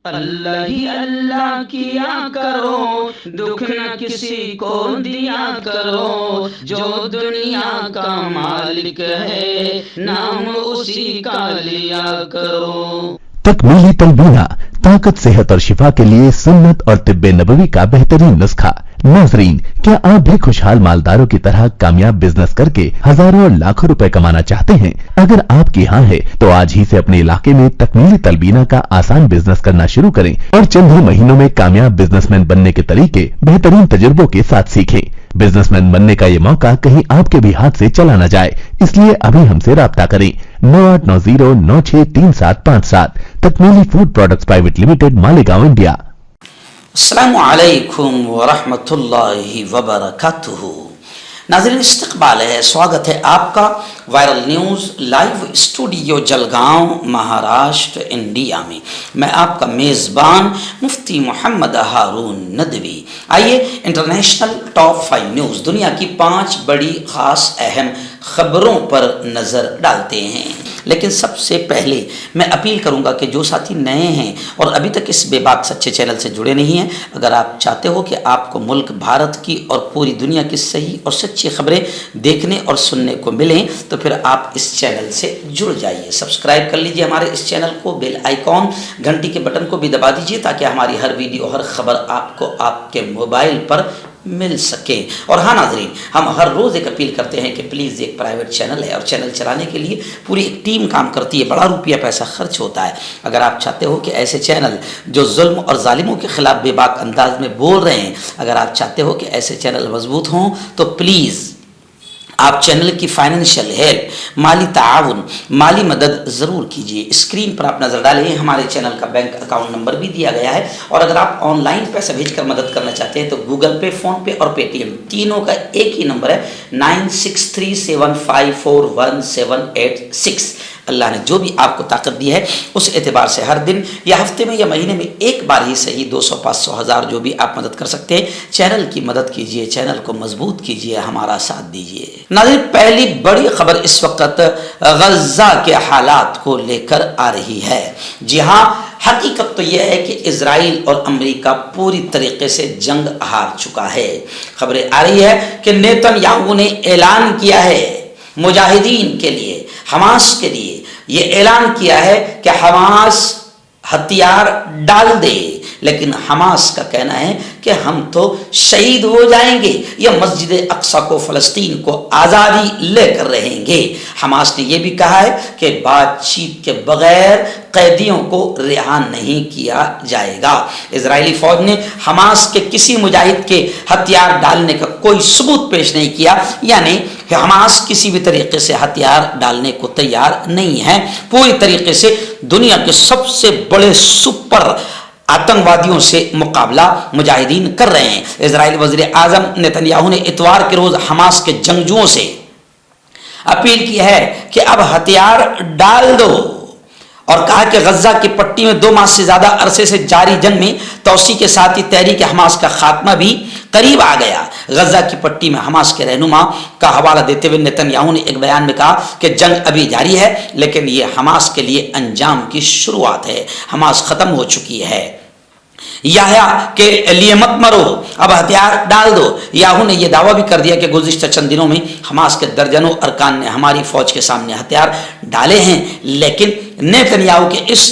اللہ ہی اللہ کیا کرو، دکھ نہ کسی کو دیا کرو، جو دنیا کا مالک ہے نام اسی کا لیا کرو۔ تکمیلی تلبینہ طاقت، صحت اور شفا کے لیے سنت اور طب نبوی کا بہترین نسخہ۔ ناظرین، کیا آپ بھی خوشحال مالداروں کی طرح کامیاب بزنس کر کے ہزاروں اور لاکھوں روپے کمانا چاہتے ہیں؟ اگر آپ کی ہاں ہے تو آج ہی سے اپنے علاقے میں تکمیلی تلبینہ کا آسان بزنس کرنا شروع کریں اور چند ہی مہینوں میں کامیاب بزنس مین بننے کے طریقے بہترین تجربوں کے ساتھ سیکھیں۔ بزنس مین بننے کا یہ موقع کہیں آپ کے بھی ہاتھ سے چلا نہ جائے، اس لیے ابھی ہم سے رابطہ کریں۔ 9890963757 Takmeeli food products private limited, Malegaon, India. السلام علیکم ورحمۃ اللہ وبرکاتہ۔ ناظرین، استقبال ہے، سواگت ہے آپ کا viral news live studio Jalgaon, Maharashtra, India میں۔ میں آپ کا میزبان مفتی محمد ہارون ندوی۔ آئیے انٹرنیشنل ٹاپ 5 نیوز، دنیا کی 5 بڑی خاص اہم خبروں پر نظر ڈالتے ہیں۔ لیکن سب سے پہلے میں اپیل کروں گا کہ جو ساتھی نئے ہیں اور ابھی تک اس بے باک سچے چینل سے جڑے نہیں ہیں، اگر آپ چاہتے ہو کہ آپ کو ملک بھارت کی اور پوری دنیا کی صحیح اور سچی خبریں دیکھنے اور سننے کو ملیں تو پھر آپ اس چینل سے جڑ جائیے۔ سبسکرائب کر لیجئے ہمارے اس چینل کو، بیل آئیکن گھنٹی کے بٹن کو بھی دبا دیجئے تاکہ ہماری ہر ویڈیو، ہر خبر آپ کو آپ کے موبائل پر مل سکے۔ اور ہاں ناظرین، ہم ہر روز ایک اپیل کرتے ہیں کہ پلیز، ایک پرائیویٹ چینل ہے اور چینل چلانے کے لیے پوری ایک ٹیم کام کرتی ہے، بڑا روپیہ پیسہ خرچ ہوتا ہے۔ اگر آپ چاہتے ہو کہ ایسے چینل جو ظلم اور ظالموں کے خلاف بے باک انداز میں بول رہے ہیں، اگر آپ چاہتے ہو کہ ایسے چینل مضبوط ہوں تو پلیز آپ چینل کی فائنینشیل ہیلپ، مالی تعاون، مالی مدد ضرور کیجیے۔ اسکرین پر آپ نظر ڈالیں، ہمارے چینل کا بینک اکاؤنٹ نمبر بھی دیا گیا ہے، اور اگر آپ آن لائن پیسہ بھیج کر مدد کرنا چاہتے ہیں تو گوگل پے، فون پے اور پے ٹی ایم تینوں کا ایک ہی نمبر ہے، 9637541786۔ اللہ نے جو بھی آپ کو طاقت دی ہے اس اعتبار سے ہر دن یا ہفتے میں یا مہینے میں ایک بار ہی صحیح 200، 500، 1000 جو بھی آپ مدد کر سکتے ہیں، چینل کی مدد کیجئے، چینل کو مضبوط کیجئے، ہمارا ساتھ دیجئے۔ ناظرین، پہلی بڑی خبر اس وقت غزہ کے حالات کو لے کر آ رہی ہے۔ جی ہاں، حقیقت تو یہ ہے کہ اسرائیل اور امریکہ پوری طریقے سے جنگ ہار چکا ہے۔ خبریں آ رہی ہے کہ نیتن یاہو نے اعلان کیا ہے مجاہدین کے لیے، حماس کے لیے یہ اعلان کیا ہے کہ حماس ہتھیار ڈال دے، لیکن حماس کا کہنا ہے کہ ہم تو شہید ہو جائیں گے یا مسجد اقصی کو، فلسطین کو آزادی لے کر رہیں گے۔ حماس نے یہ بھی کہا ہے کہ بات چیت کے بغیر قیدیوں کو رہا نہیں کیا جائے گا۔ اسرائیلی فوج نے حماس کے کسی مجاہد کے ہتھیار ڈالنے کا کوئی ثبوت پیش نہیں کیا، یعنی حماس کسی بھی طریقے سے ہتھیار ڈالنے کو تیار نہیں ہے۔ پوری طریقے سے دنیا کے سب سے بڑے سپر آتنکوادیوں سے مقابلہ مجاہدین کر رہے ہیں۔ اسرائیلی وزیر اعظم نیتن یاہو نے اتوار کے روز حماس کے جنگجوؤں سے اپیل کی ہے کہ اب ہتھیار ڈال دو، اور کہا کہ غزہ کی پٹی میں 2 ماہ سے زیادہ عرصے سے جاری جنگ میں توسیع کے ساتھ ہی تحریک حماس کا خاتمہ بھی قریب آ گیا۔ غزہ کی پٹی میں حماس کے رہنما کا حوالہ دیتے ہوئے نیتن یاہو نے ایک بیان میں کہا کہ جنگ ابھی جاری ہے، لیکن یہ حماس کے لیے انجام کی شروعات ہے، حماس ختم ہو چکی ہے۔ یحییٰ کے لیے مت مرو، اب ہتھیار ڈال دو۔ یاہو نے یہ دعویٰ بھی کر دیا کہ گزشتہ چند دنوں میں حماس کے درجنوں ارکان نے ہماری فوج کے سامنے ہتھیار ڈالے ہیں، لیکن نیتن یاہو کے اس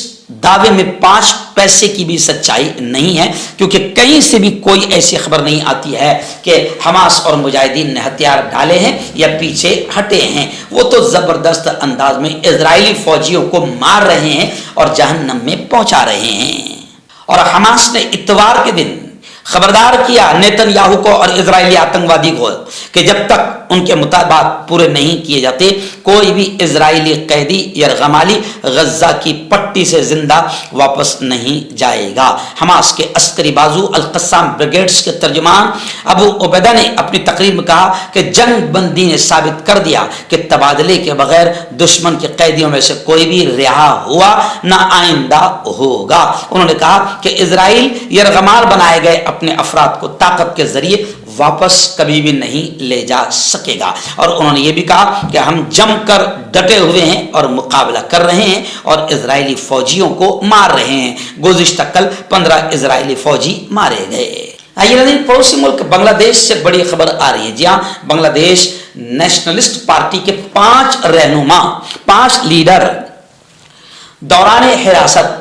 دعوے میں 5 پیسے کی بھی سچائی نہیں ہے، کیونکہ کہیں سے بھی کوئی ایسی خبر نہیں آتی ہے کہ حماس اور مجاہدین نے ہتھیار ڈالے ہیں یا پیچھے ہٹے ہیں۔ وہ تو زبردست انداز میں اسرائیلی فوجیوں کو مار رہے ہیں اور جہنم میں پہنچا رہے ہیں۔ اور حماس نے اتوار کے دن خبردار کیا نیتن یاہو کو اور اسرائیلی آتنکوادی کو کہ جب تک ان کے مطالبات پورے نہیں کیے جاتے کوئی بھی اسرائیلی قیدی یا غمالی غزہ کی پٹی سے زندہ واپس نہیں جائے گا۔ حماس کے عسکری بازو القسام بریگیڈز کے ترجمان ابو عبیدہ نے اپنی تقریر میں کہا کہ جنگ بندی نے ثابت کر دیا کہ تبادلے کے بغیر دشمن کے قیدیوں میں سے کوئی بھی رہا ہوا نہ آئندہ ہوگا۔ انہوں نے کہا کہ اسرائیل یرغمال بنائے گئے اپنے افراد کو طاقت کے ذریعے واپس کبھی بھی نہیں لے جا سکے گا. اور انہوں نے یہ بھی کہا کہ ہم جم کر ڈٹے ہوئے ہیں اور مقابلہ کر رہے ہیں اور اسرائیلی فوجیوں کو مار رہے ہیں. گزشتہ کل 15 اسرائیلی فوجی مارے گئے. پڑوسی ملک بنگلہ دیش سے بڑی خبر آ رہی ہے. جی ہاں، بنگلہ دیش نیشنلسٹ پارٹی کے 5 رہنما، 5 لیڈر دوران حراست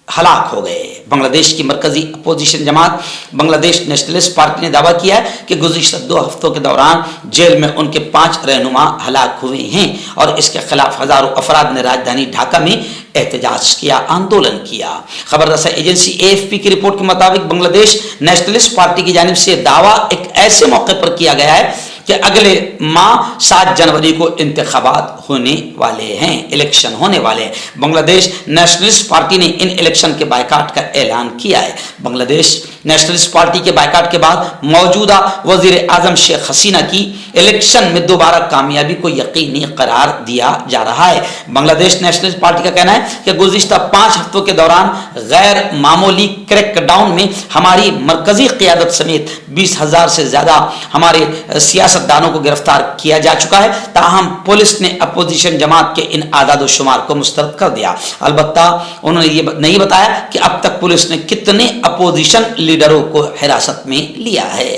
ہلاک ہو گئے. بنگلہ دیش کی مرکزی اپوزیشن جماعت بنگلہ دیش نیشنلسٹ پارٹی نے دعویٰ کیا ہے کہ گزشتہ 2 ہفتوں کے دوران جیل میں ان کے 5 رہنما ہلاک ہوئے ہیں اور اس کے خلاف ہزاروں افراد نے راجدھانی ڈھاکہ میں احتجاج کیا، آندولن کیا. خبر رساں ایجنسی AFP کی رپورٹ کے مطابق بنگلہ دیش نیشنلسٹ پارٹی کی جانب سے دعویٰ ایک ایسے موقع پر کیا گیا ہے کہ اگلے ماہ 7 جنوری کو انتخابات ہونے والے ہیں، الیکشن ہونے والے ہیں. بنگلہ دیش نیشنلسٹ پارٹی نے ان الیکشن کے بائیکاٹ کا اعلان کیا ہے. بنگلہ دیش نیشنلسٹ پارٹی کے بائیکاٹ کے بعد موجودہ وزیر اعظم شیخ حسینہ کی الیکشن میں دوبارہ کامیابی کو یقینی قرار دیا جا رہا ہے. بنگلہ دیش نیشنلسٹ پارٹی کا کہنا ہے کہ گزشتہ 5 ہفتوں کے دوران غیر معمولی کریک ڈاؤن میں ہماری مرکزی قیادت سمیت 20,000 سے زیادہ ہمارے سیاستدانوں کو گرفتار کیا جا چکا ہے. تاہم پولیس نے اپوزیشن جماعت کے ان اعداد و شمار کو مسترد کر دیا. البتہ انہوں نے یہ نہیں بتایا کہ اب تک پولیس نے کتنے اپوزیشن لیڈروں کو حراست میں لیا ہے.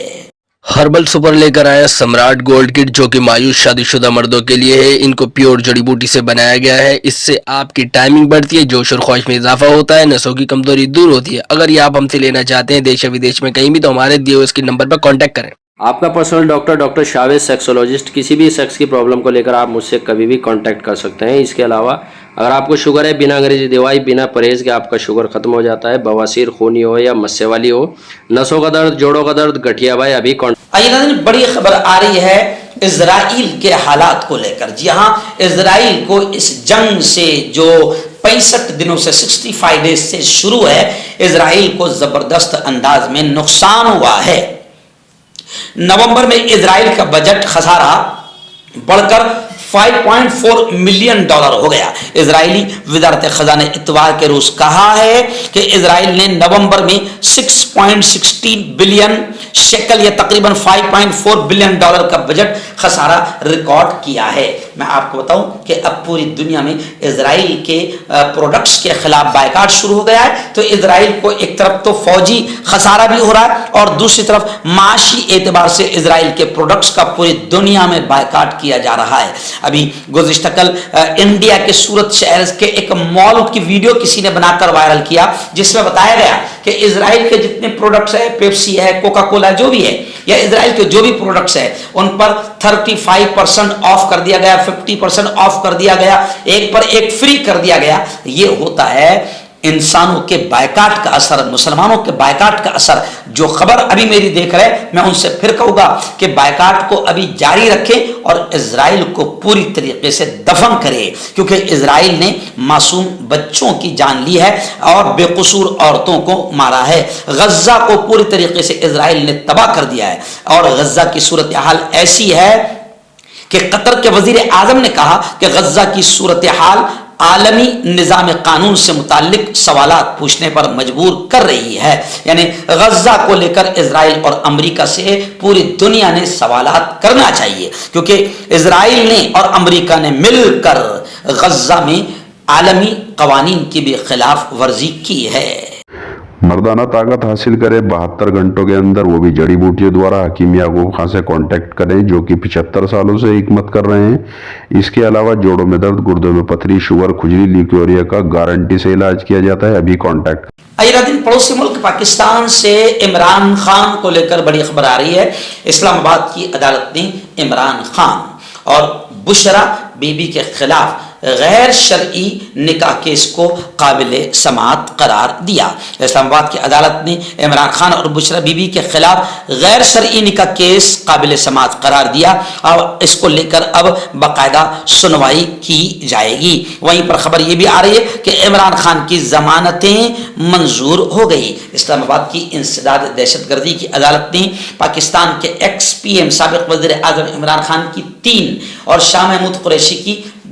ہربل سپر لے کر آیا سمراٹ گولڈ کٹ، جو کہ مایوس شادی شدہ مردوں کے لیے ہے. ان کو پیور جڑی بوٹی سے بنایا گیا ہے. اس سے آپ کی ٹائمنگ بڑھتی ہے، جوش اور خواہش میں اضافہ ہوتا ہے، نسوں کی کمزوری دور ہوتی ہے. اگر یہ آپ ہم سے لینا چاہتے ہیں دیش و ودیش میں کہیں بھی، تو ہمارے دیے ہوئے اسکرین نمبر پر کانٹیکٹ کریں. آپ کا پرسنل ڈاکٹر شاویز سیکسولوجسٹ. کسی بھی سیکس کی پرابلم کو لے کر آپ مجھ سے کبھی بھی کانٹیکٹ کر سکتے ہیں. اس کے علاوہ اگر آپ کو شوگر ہے، بنا انگریزی دوائی، بنا پرہیز کے آپ کا شوگر ختم ہو جاتا ہے، بواسیر خونی ہو یا مسے والی ہو، نسوں کا درد، جوڑوں کا درد، گٹھیا بھائی، ابھی بڑی خبر آ رہی ہے اسرائیل کے حالات کو لے کر. جی ہاں، اسرائیل کو اس جنگ سے جو 65 دنوں سے 65 ڈیز سے شروع ہے، اسرائیل کو زبردست انداز میں نقصان ہوا ہے. نومبر میں اسرائیل کا بجٹ خسارہ بڑھ کر $5.4 ملین ہو گیا. اسرائیلی وزارت خزانہ اتوار کے روز کہا ہے کہ اسرائیل نے نومبر میں 6.16 بلین شیکل یا تقریباً $5.4 بلین کا بجٹ خسارہ ریکارڈ کیا ہے. میں آپ کو بتاؤں کہ اب پوری دنیا میں اسرائیل کے پروڈکٹس کے خلاف بائیکاٹ شروع ہو گیا ہے. تو اسرائیل کو ایک طرف تو فوجی خسارہ بھی ہو رہا ہے اور دوسری طرف معاشی اعتبار سے اسرائیل کے پروڈکٹس کا پوری دنیا میں بائیکاٹ کیا جا رہا ہے. ابھی گزشتہ کل انڈیا کے سورت شہر کے ایک مال کی ویڈیو کسی نے بنا کر وائرل کیا، جس میں بتایا گیا کہ اسرائیل کے جتنے پروڈکٹس ہیں، پیپسی ہے، کوکا کولا جو بھی ہے، یا اسرائیل کے جو بھی پروڈکٹس ہیں، ان پر 35% آف کر دیا گیا، 50% آف کر دیا گیا، ایک پر ایک فری کر دیا گیا. یہ ہوتا ہے انسانوں کے بائیکاٹ کا اثر، مسلمانوں کے بائیکاٹ کا اثر. جو خبر ابھی میری دیکھ رہے، میں ان سے پھر کہوں گا کہ بائیکاٹ کو ابھی جاری رکھیں اور اسرائیل کو پوری طریقے سے دفن کرے، کیونکہ اسرائیل نے معصوم بچوں کی جان لی ہے اور بے قصور عورتوں کو مارا ہے. غزہ کو پوری طریقے سے اسرائیل نے تباہ کر دیا ہے اور غزہ کی صورتحال ایسی ہے کہ قطر کے وزیر اعظم نے کہا کہ غزہ کی صورتحال عالمی نظام قانون سے متعلق سوالات پوچھنے پر مجبور کر رہی ہے. یعنی غزہ کو لے کر اسرائیل اور امریکہ سے پوری دنیا نے سوالات کرنا چاہیے، کیونکہ اسرائیل نے اور امریکہ نے مل کر غزہ میں عالمی قوانین کی بھی خلاف ورزی کی ہے. مردانہ طاقت حاصل کرے 72 گھنٹوں کے اندر، وہ بھی جڑی بوٹیوں دوارا. حکیم یعقوب خان سے کانٹیکٹ کریں جو کہ 75 سالوں سے حکمت کر رہے ہیں. اس کے علاوہ جوڑوں میں درد، گردوں میں پتھری، شوگر، کھجلی، لیکوریا کا گارنٹی سے علاج کیا جاتا ہے. ابھی کانٹیکٹ. دن پڑوسی ملک پاکستان سے عمران خان کو لے کر بڑی خبر آ رہی ہے. اسلام آباد کی عدالت نے عمران خان اور بشرا بی بی کے خلاف غیر شرعی نکاح کیس کو قابل سماعت قرار دیا. اسلام آباد کی عدالت نے عمران خان اور بشرا بی بی کے خلاف غیر شرعی نکاح کیس قابل سماعت قرار دیا اور اس کو لے کر اب باقاعدہ سنوائی کی جائے گی. وہیں پر خبر یہ بھی آ رہی ہے کہ عمران خان کی ضمانتیں منظور ہو گئی. اسلام آباد کی انسداد دہشت گردی کی عدالت نے پاکستان کے ایکس پی ایم سابق وزیر اعظم عمران خان کی 3 اور شاہ محمود قریشی کی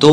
2